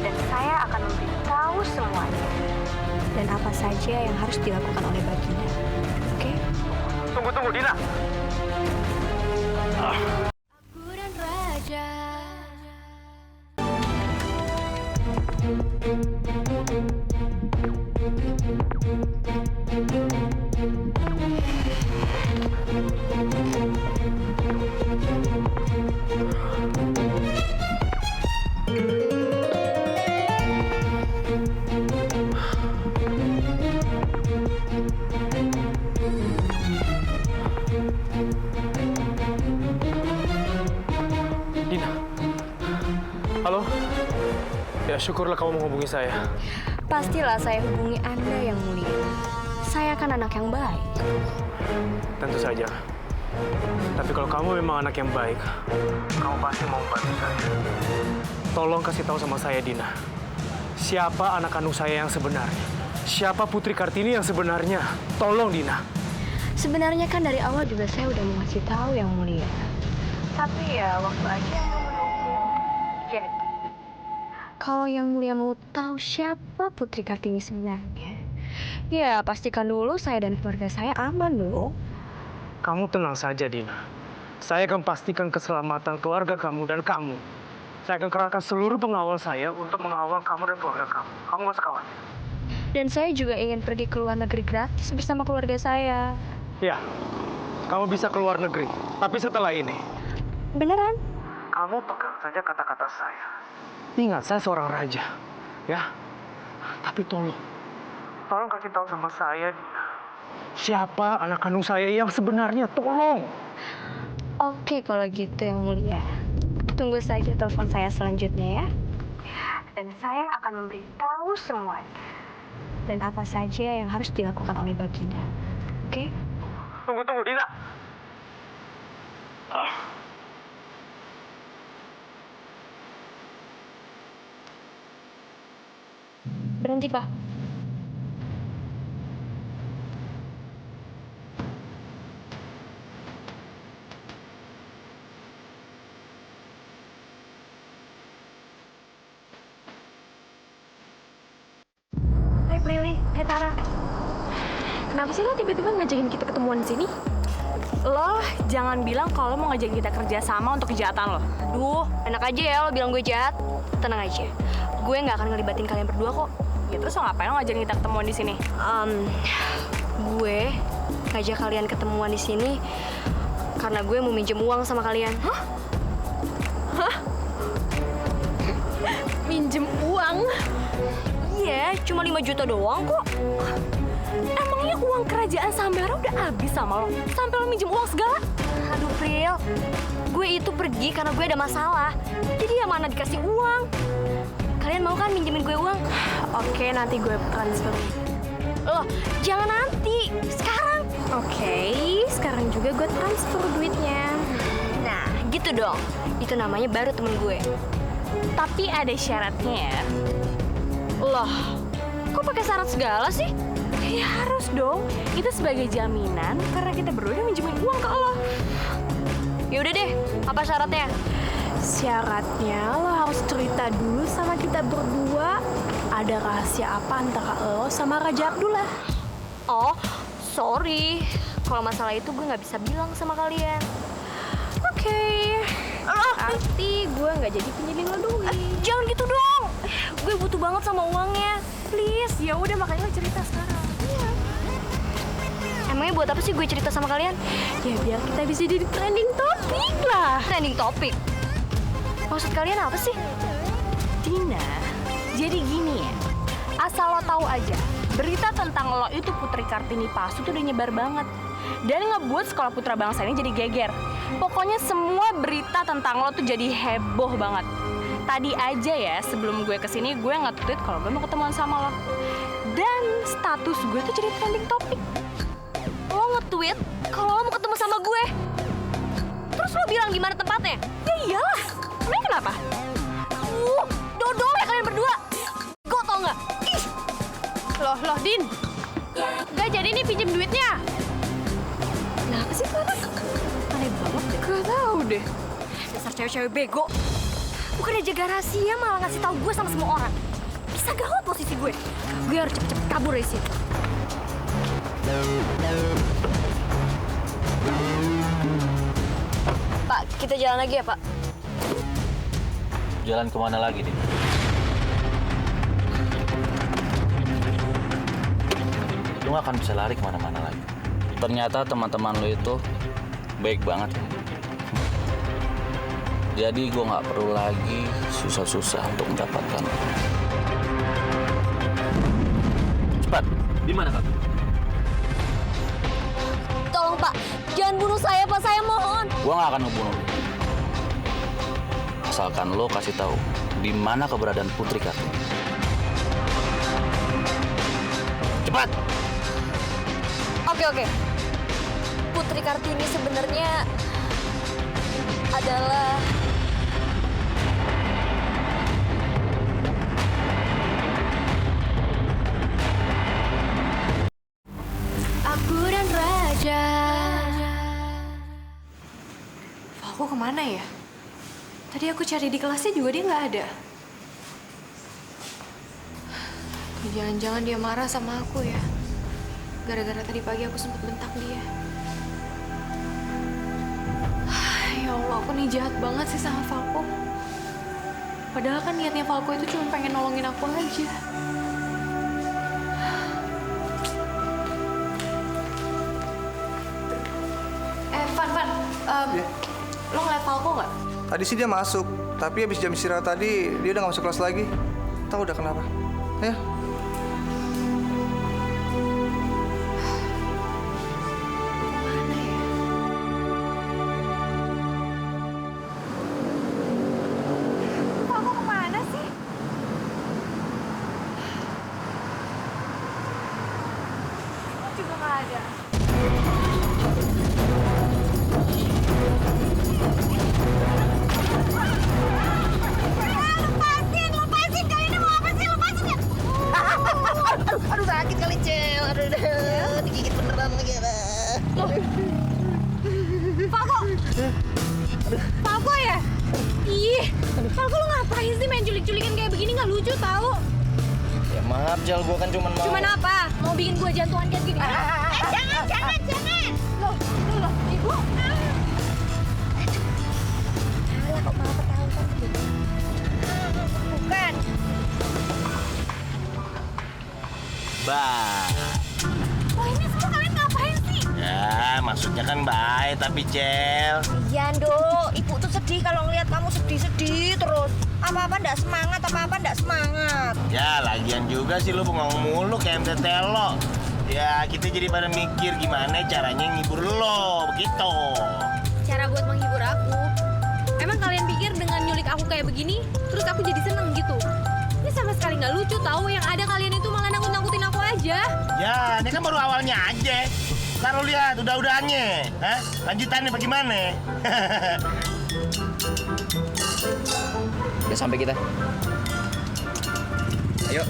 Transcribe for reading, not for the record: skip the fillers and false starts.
Dan saya akan memberitahu semuanya. Dan apa saja yang harus dilakukan oleh Baginda. Oke? Tunggu, Dina. Aku dan Raja. Dina. Halo? Ya, syukurlah kamu menghubungi saya. Pastilah saya hubungi Anda yang mulia. Saya kan anak yang baik. Tentu saja. Tapi kalau kamu memang anak yang baik, kamu pasti mau membantu saya. Tolong kasih tahu sama saya, Dina. Siapa anak kandung saya yang sebenarnya? Siapa Putri Kartini yang sebenarnya? Tolong, Dina. Sebenarnya kan dari awal juga saya udah mau ngasih tahu yang mulia. Tapi ya waktu aja yang menunggu. Jadi, kalau yang mulia mau tahu siapa Putri Kartini sebenarnya, ya pastikan dulu saya dan keluarga saya aman dulu. Kamu tenang saja, Dina. Saya akan pastikan keselamatan keluarga kamu dan kamu. Saya akan kerahkan seluruh pengawal saya untuk mengawal kamu dan keluarga kamu. Kamu nggak usah khawatir. Dan saya juga ingin pergi ke luar negeri gratis bersama keluarga saya. Ya, kamu bisa ke luar negeri. Tapi setelah ini, Beneran? kamu pegang saja kata-kata saya. Ingat, saya seorang raja. Ya, tapi tolong kasih tahu sama saya, Dina. Siapa anak kandung saya yang sebenarnya? Tolong. Oke kalau gitu yang mulia. Tunggu saja telepon saya selanjutnya ya. Dan saya akan memberitahu semuanya. Dan apa saja yang harus dilakukan oleh Baginda. Oke? Tunggu, Dina. Berhenti, Pak. Hai Prilly, hai Tara. Kenapa sih lo tiba-tiba ngajakin kita ketemuan di sini? Lo jangan bilang kalau mau ngajakin kita kerja sama untuk kejahatan lo. Duh, enak aja ya lo bilang gue jahat. Tenang aja, gue nggak akan ngelibatin kalian berdua kok. Ya terus lo ngapain lo ngajakin kita ketemuan di sini? Gue ngajak kalian ketemuan di sini karena gue mau minjem uang sama kalian. Minjem uang? Iya, cuma 5 juta doang kok. Emangnya uang kerajaan Sambara udah habis sama lo? Sampai lo minjem uang segala? Aduh, Pril. Gue itu pergi karena gue ada masalah. Jadi ya mana dikasih uang. Kalian mau kan minjemin gue uang? Oke, nanti gue transfer. Loh, jangan nanti. Sekarang. Oke, sekarang juga gue transfer duitnya. Nah, gitu dong. Itu namanya baru temen gue. Tapi ada syaratnya ya. Loh, kok pakai syarat segala sih? Ya harus dong. Itu sebagai jaminan karena kita berdua udah minjemin uang ke lo. Yaudah deh, apa syaratnya? Syaratnya lo harus cerita dulu sama kita berdua ada rahasia apa antara lo sama Raja Abdullah. Oh, sorry. Kalau masalah itu gue nggak bisa bilang sama kalian. Oke. Arti gue nggak jadi pinjemin lo duit. Jangan gitu dong. Gue butuh banget sama uangnya. Please, ya udah makanya lo cerita sekarang. Iya. Emangnya buat apa sih gue cerita sama kalian? Ya biar kita bisa jadi trending topik lah. Trending topik. Maksud kalian apa sih? Dina, jadi gini ya. Asal lo tahu aja, berita tentang lo itu Putri Kartini palsu tuh udah nyebar banget. Dan ngebuat sekolah putra bangsa ini jadi geger. Pokoknya semua berita tentang lo tuh jadi heboh banget. Tadi aja ya, sebelum gue kesini, gue nge-tweet kalau gue mau ketemuan sama lo. Dan status gue tuh jadi trending topik. Lo nge-tweet kalau lo mau ketemu sama gue. Terus lo bilang di mana tempatnya? Ya iyalah, emang kenapa? Dodol ya kalian berdua. Kok tau nggak? Ih, Loh, Din. Gak jadi nih pinjem duitnya. kenapa sih tuh anak? Aneh banget deh. Gak tau deh. Dasar cewek-cewek bego. Bukannya jaga rahasia, malah ngasih tahu gue sama semua orang. Bisa gawat posisi gue. Gue harus cepet-cepet kabur dari sini. Pak, kita jalan lagi ya, Pak? Jalan kemana lagi, Din? Lu gak akan bisa lari kemana-mana lagi. Ternyata teman-teman lu itu baik banget. Jadi gue gak perlu lagi susah-susah untuk mendapatkan lu. Cepat, di mana Kak? Tolong, Pak. Jangan bunuh saya, Pak. Saya mohon. Gue gak akan ngebunuh lu. Asalkan lo kasih tahu di mana keberadaan Putri Kartini. Cepat! Oke. Putri Kartini sebenarnya adalah... Aku dan Raja. Falco kemana ya? Tadi aku cari di kelasnya juga dia nggak ada. Jangan-jangan dia marah sama aku ya. Gara-gara tadi pagi aku sempat bentak dia. Ya Allah, aku nih jahat banget sih sama Falco. Padahal kan niatnya Falco itu cuma pengen nolongin aku aja. Van, lo ngeliat Falco nggak? Tadi sih dia masuk, tapi habis jam istirahat tadi dia udah nggak masuk kelas lagi. Tahu udah kenapa? Ya. Falco kemana sih? Juga nggak ada. Lepasin, kali ini mau apa sih? Lepasin ya! Aduh sakit kali Cel, aduh digigit beneran lagi. Falco ya? Ih, Falco lu ngapain sih main culik-culikan kayak begini, nggak lucu tau? Ya maaf, Jal, gue kan cuma mau... Cuman apa? Mau bikin gua jantungan kayak gini? Jangan. Loh, ibu. Alah kok malah ketahuan gitu. Bukan. Bah. Wah, ini semua kalian ngapain sih? Ya, maksudnya kan baik, tapi Cel. Iya, Nduk. Ibu tuh sedih kalau ngeliat kamu sedih-sedih terus. Apa-apa ndak semangat, apa-apa ndak semangat. Ya, lagian juga sih lu bengong mulu kayak MTT lo. Ya, kita jadi pada mikir gimana caranya ngibur lo, begitu. Cara buat menghibur aku. Emang kalian pikir dengan nyulik aku kayak begini, terus aku jadi seneng gitu? Ini sama sekali nggak lucu tahu. Yang ada kalian itu malah nakut-nakutin aku aja. Ya, ini kan baru awalnya aja. Ntar lu lihat udah-udahannya. Hah? Lanjutannya bagaimana? Udah sampai kita. Ayo.